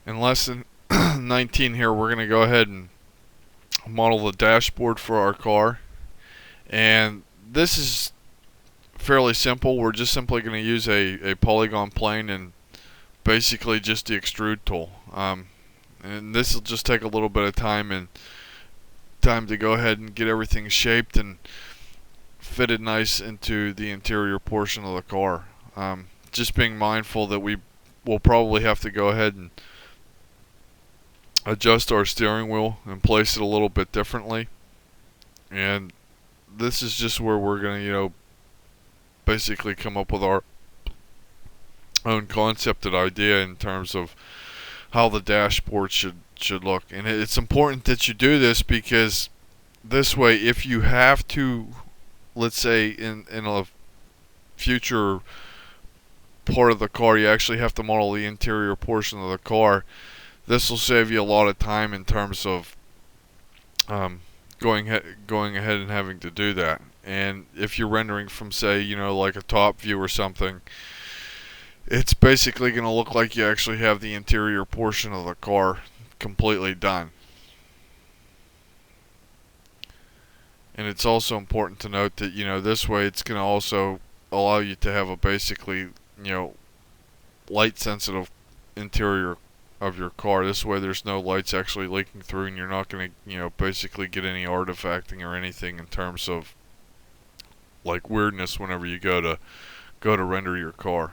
In lesson 19 here, we're going to go ahead and model the dashboard for our car. And this is fairly simple. We're just simply going to use a polygon plane and basically just the extrude tool. And this will just take a little bit of time to go ahead and get everything shaped and fitted nice into the interior portion of the car. Just being mindful that we will probably have to go ahead and adjust our steering wheel and place it a little bit differently. And this is just where we're going to, basically come up with our own concept and idea in terms of how the dashboard should look. And it's important that you do this because this way, if you have to, let's say in a future part of the car, you actually have to model the interior portion of the car, this will save you a lot of time in terms of going ahead and having to do that. And if you're rendering from, say, like a top view or something, it's basically going to look like you actually have the interior portion of the car completely done. And it's also important to note that, this way it's going to also allow you to have a basically, light sensitive interior of your car. This way there's no lights actually leaking through, and you're not going to, basically get any artifacting or anything in terms of like weirdness whenever you go to render your car.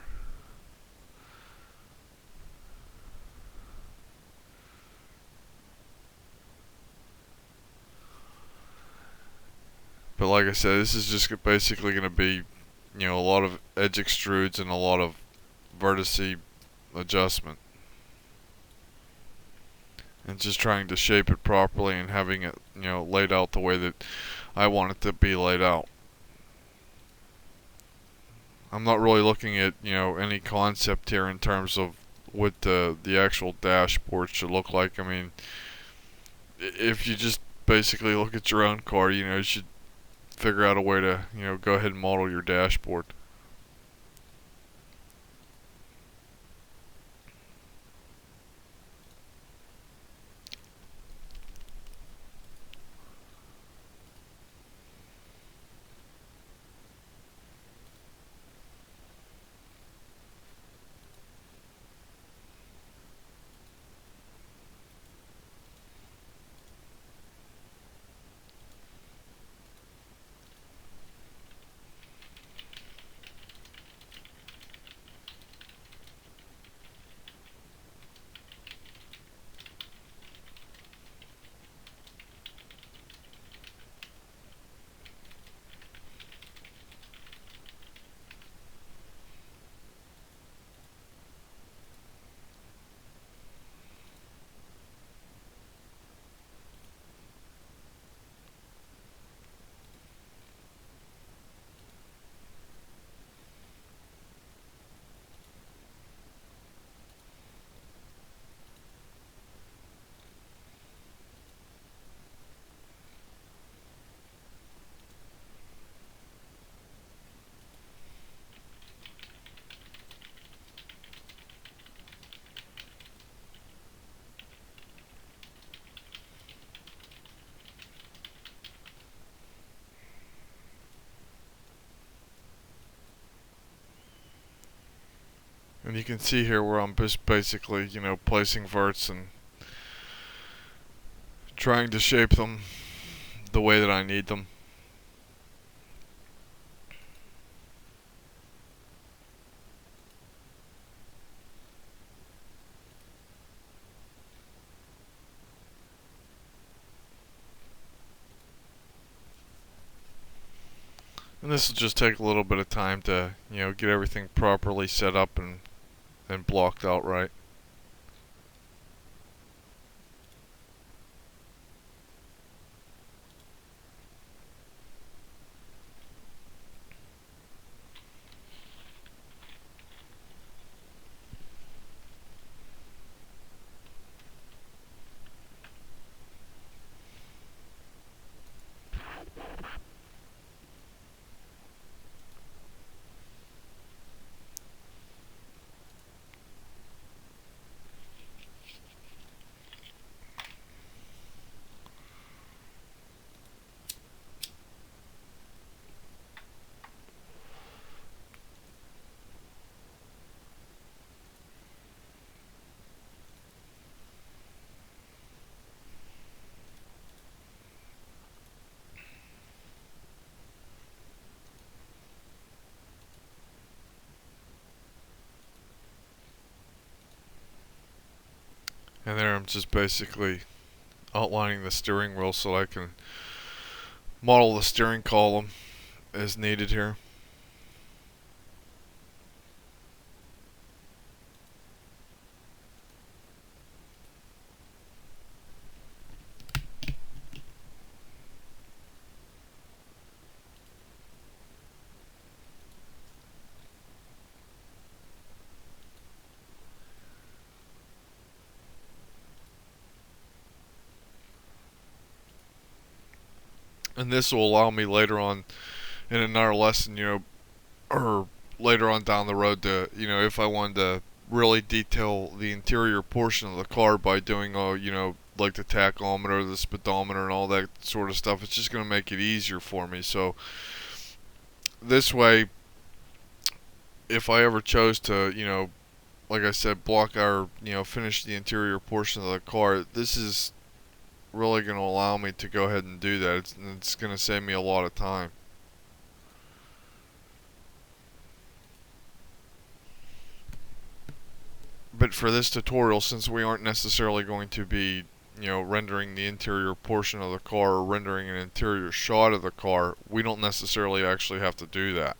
But like I said, this is just basically going to be, a lot of edge extrudes and a lot of vertice adjustment. And just trying to shape it properly and having it, laid out the way that I want it to be laid out. I'm not really looking at, any concept here in terms of what the actual dashboard should look like. I mean, if you just basically look at your own car, you should figure out a way to, go ahead and model your dashboard. And you can see here where I'm just basically, placing verts and trying to shape them the way that I need them. And this will just take a little bit of time to, get everything properly set up and blocked out right. And there I'm just basically outlining the steering wheel so I can model the steering column as needed here. And this will allow me later on in another lesson, or later on down the road to, if I wanted to really detail the interior portion of the car by doing, like the tachometer, the speedometer, and all that sort of stuff. It's just going to make it easier for me. So this way, if I ever chose to, like I said, block or, finish the interior portion of the car, this is really going to allow me to go ahead and do that. It's going to save me a lot of time. But for this tutorial, since we aren't necessarily going to be, rendering the interior portion of the car or rendering an interior shot of the car, we don't necessarily actually have to do that.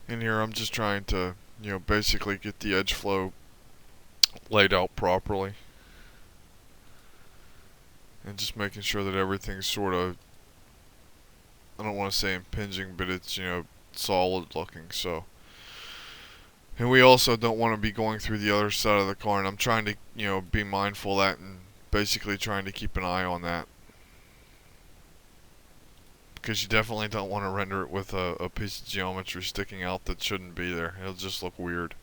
In here, I'm just trying to, basically get the edge flow laid out properly. And just making sure that everything's sort of, I don't want to say impinging, but it's, solid looking. So, and we also don't want to be going through the other side of the car, and I'm trying to, be mindful of that and basically trying to keep an eye on that. Because you definitely don't want to render it with a piece of geometry sticking out that shouldn't be there. It'll just look weird.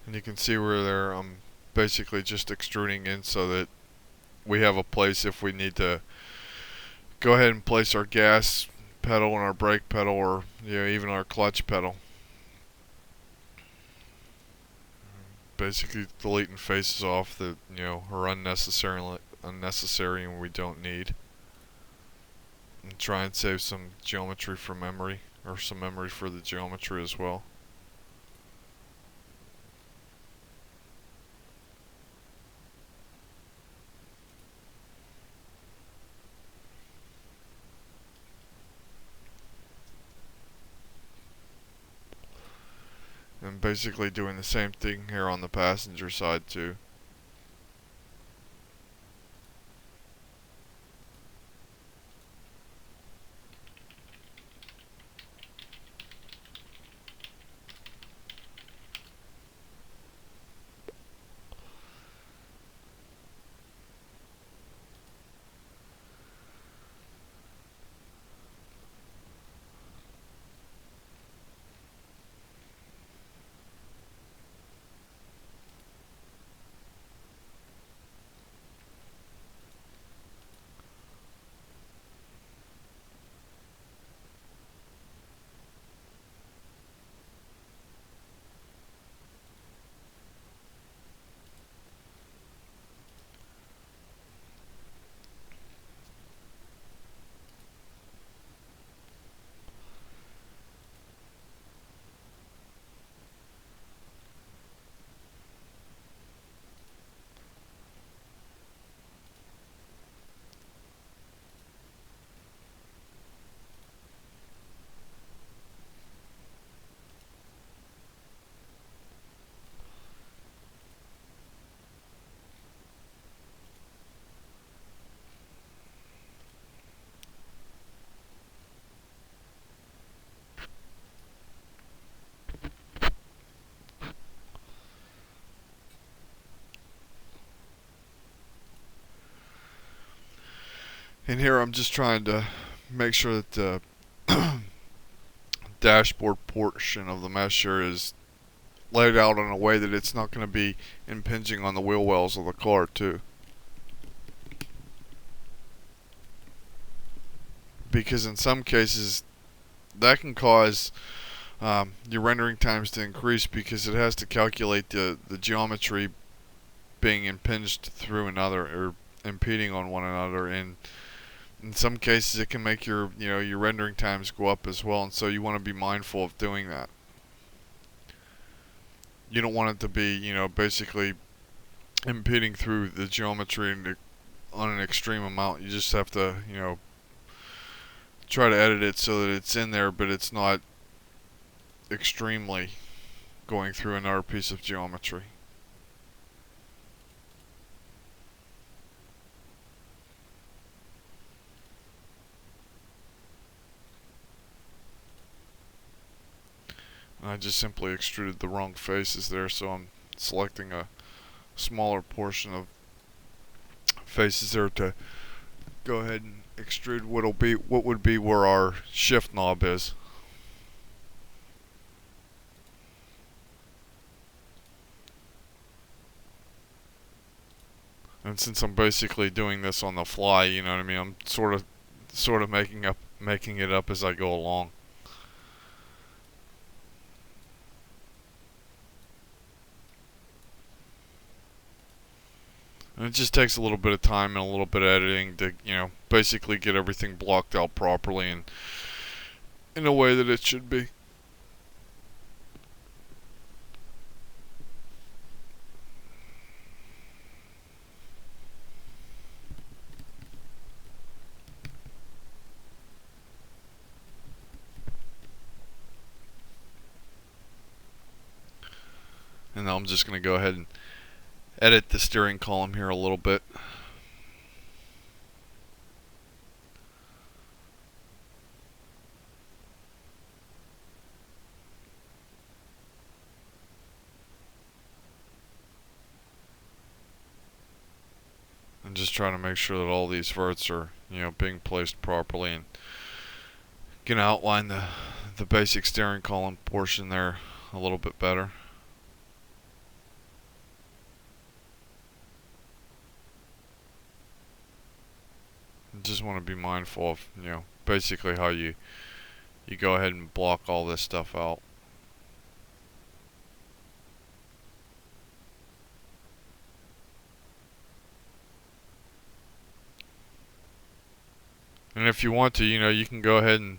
And you can see where there I'm basically just extruding in so that we have a place if we need to go ahead and place our gas pedal and our brake pedal, or even our clutch pedal. Basically deleting faces off that are unnecessary and we don't need, and try and save some geometry for memory, or some memory for the geometry as well. And basically doing the same thing here on the passenger side too. And here I'm just trying to make sure that the dashboard portion of the mesh here is laid out in a way that it's not going to be impinging on the wheel wells of the car too. Because in some cases that can cause your rendering times to increase because it has to calculate the geometry being impinged through another or impeding on one another, and in some cases it can make your your rendering times go up as well, and so you want to be mindful of doing that. You don't want it to be basically impeding through the geometry on an extreme amount. You just have to try to edit it so that it's in there, but it's not extremely going through another piece of geometry. I just simply extruded the wrong faces there, so I'm selecting a smaller portion of faces there to go ahead and extrude what would be where our shift knob is. And since I'm basically doing this on the fly, you know what I mean, I'm sort of making it up as I go along. And it just takes a little bit of time and a little bit of editing to, basically get everything blocked out properly and in a way that it should be. And now I'm just going to go ahead and edit the steering column here a little bit. And just trying to make sure that all these verts are, being placed properly, and gonna outline the basic steering column portion there a little bit better. Just want to be mindful of basically how you go ahead and block all this stuff out. And if you want to, you can go ahead and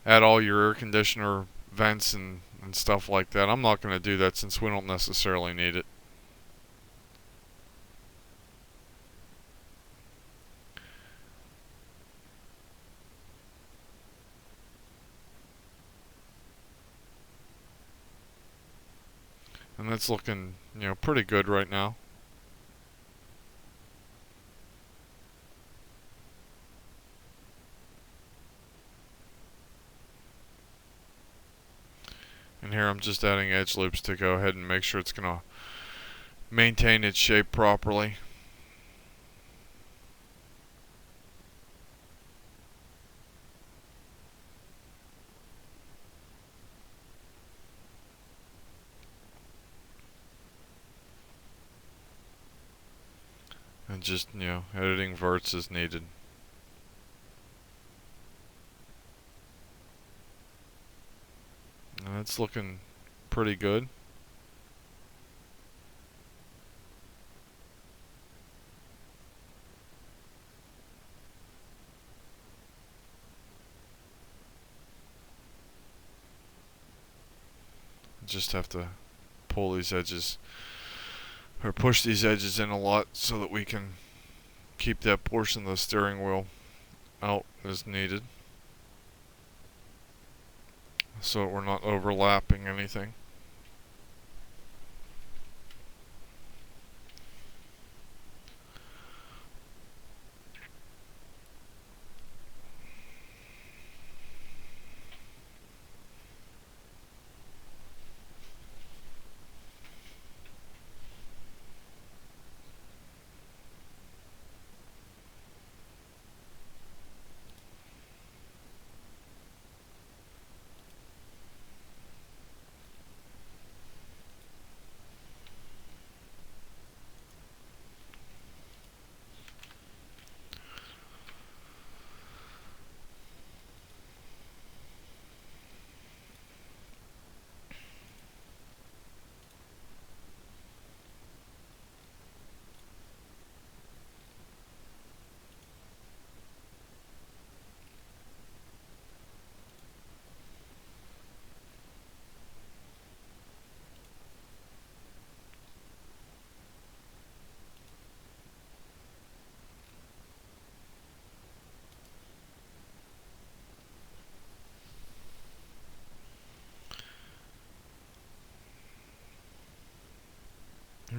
add all your air conditioner vents and stuff like that. I'm not going to do that since we don't necessarily need it. And that's looking, pretty good right now. And here I'm just adding edge loops to go ahead and make sure it's going to maintain its shape properly. And just, editing verts as needed. And it's looking pretty good. Just have to pull these edges or push these edges in a lot so that we can keep that portion of the steering wheel out as needed, so we're not overlapping anything.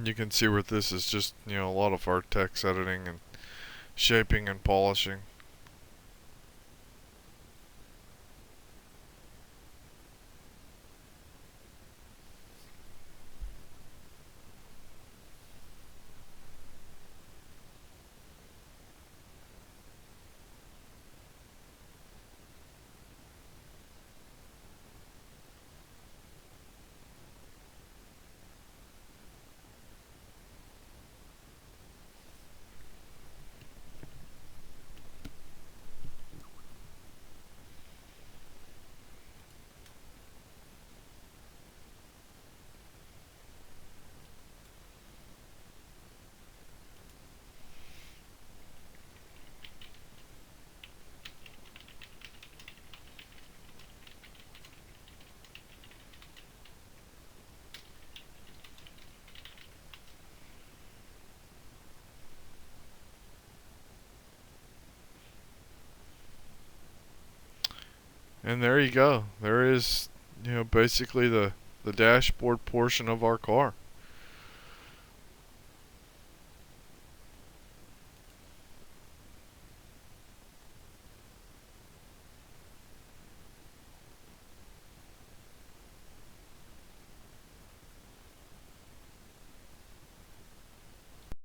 you can see where this is just, a lot of our text editing and shaping and polishing. And there you go. There is, basically the dashboard portion of our car.